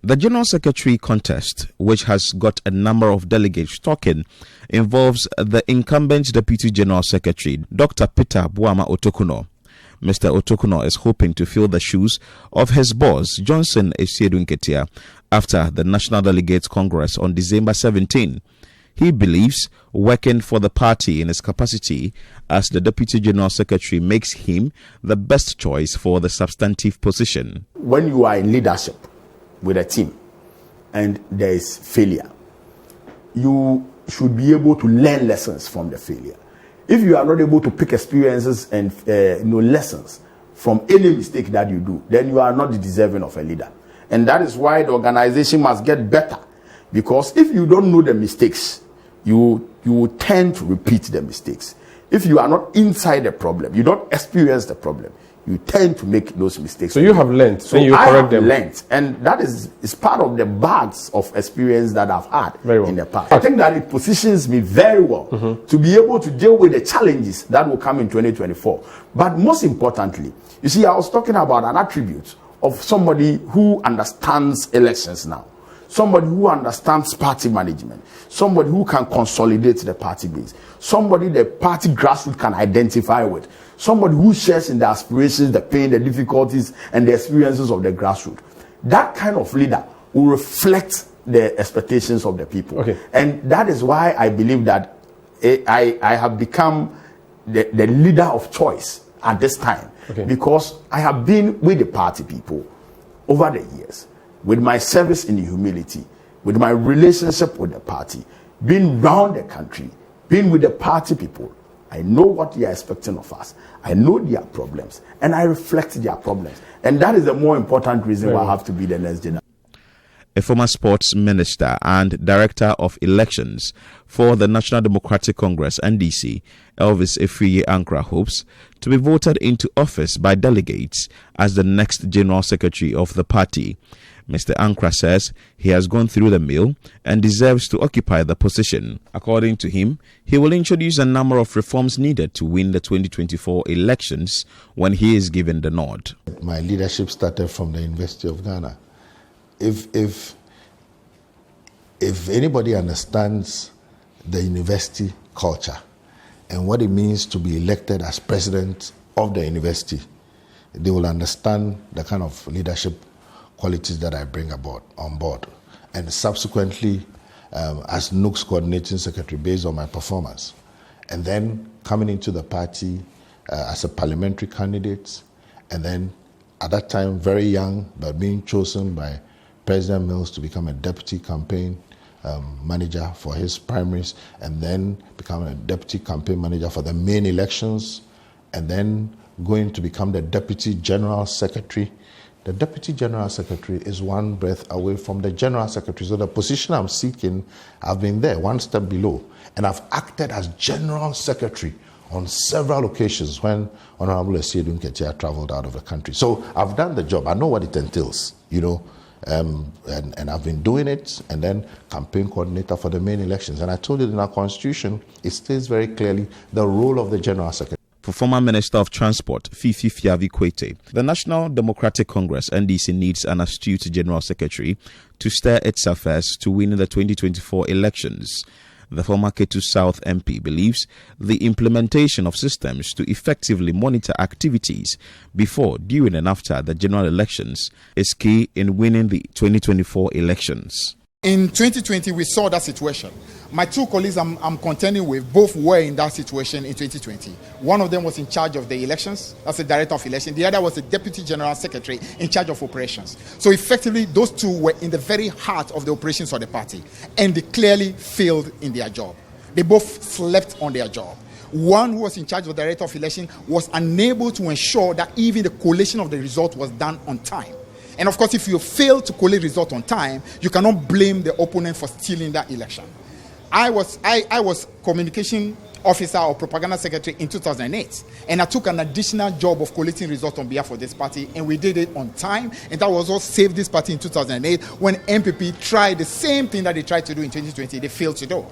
The General Secretary contest, which has got a number of delegates talking, involves the incumbent Deputy General Secretary, Dr. Peter Buama Otokuno. Mr. Otokuno is hoping to fill the shoes of his boss, Johnson Esiedu Nketia, after the National Delegates Congress on December 17. He believes working for the party in his capacity as the Deputy General Secretary makes him the best choice for the substantive position. When you are in leadership with a team and there is failure, you should be able to learn lessons from the failure. If you are not able to pick experiences and lessons from any mistake that you do, then you are not deserving of a leader. And that is why the organization must get better. Because if you don't know the mistakes, you will tend to repeat the mistakes. If you are not inside the problem, you don't experience the problem, you tend to make those mistakes. So you have learned, so and you correct them. Learned, and that is part of the bags of experience that I've had in the past. I think that it positions me very well to be able to deal with the challenges that will come in 2024. But most importantly, you see, I was talking about an attribute of somebody who understands elections now. Somebody who understands party management, somebody who can consolidate the party base, somebody the party grassroots can identify with, somebody who shares in the aspirations, the pain, the difficulties, and the experiences of the grassroots. That kind of leader will reflect the expectations of the people. Okay. And that is why I believe that I have become the leader of choice at this time. Okay. Because I have been with the party people over the years, with my service in humility, with my relationship with the party, being round the country, being with the party people. I know what they are expecting of us. I know their problems, and I reflect their problems. And that is the more important reason why I have to be the next general. A former sports minister and director of elections for the National Democratic Congress, NDC, Elvis Efiye Ankra, hopes to be voted into office by delegates as the next General Secretary of the party. Mr. Ankra says he has gone through the mill and deserves to occupy the position. According to him, he will introduce a number of reforms needed to win the 2024 elections when he is given the nod. My leadership started from the University of Ghana. If anybody understands the university culture and what it means to be elected as president of the university, they will understand the kind of leadership qualities that I bring on board. And subsequently, as NUC's coordinating secretary based on my performance. And then coming into the party as a parliamentary candidate, and then at that time, very young, but being chosen by President Mills to become a deputy campaign manager for his primaries, and then becoming a deputy campaign manager for the main elections, and then going to become the deputy general secretary. The deputy general secretary is one breath away from the general secretary. So the position I'm seeking, I've been there, one step below. And I've acted as general secretary on several occasions when Honorable Esiedu Nketia traveled out of the country. So I've done the job. I know what it entails, and I've been doing it, and then campaign coordinator for the main elections. And I told you in our constitution, it states very clearly the role of the general secretary. For former Minister of Transport, Fifi Fiavi Kwete, the National Democratic Congress, NDC, needs an astute General Secretary to steer its affairs to win the 2024 elections. The former Ketu South MP believes the implementation of systems to effectively monitor activities before, during and after the general elections is key in winning the 2024 elections. In 2020, we saw that situation. My two colleagues I'm contending with both were in that situation in 2020. One of them was in charge of the elections, that's the director of elections. The other was the deputy general secretary in charge of operations. So effectively, those two were in the very heart of the operations of the party, and they clearly failed in their job. They both slept on their job. One who was in charge of the director of election was unable to ensure that even the collation of the result was done on time. And of course, if you fail to collate result on time, you cannot blame the opponent for stealing that election. I was communication officer or propaganda secretary in 2008, and I took an additional job of collating results on behalf of this party, and we did it on time, and that was what saved this party in 2008 when MPP tried the same thing that they tried to do in 2020. They failed to do.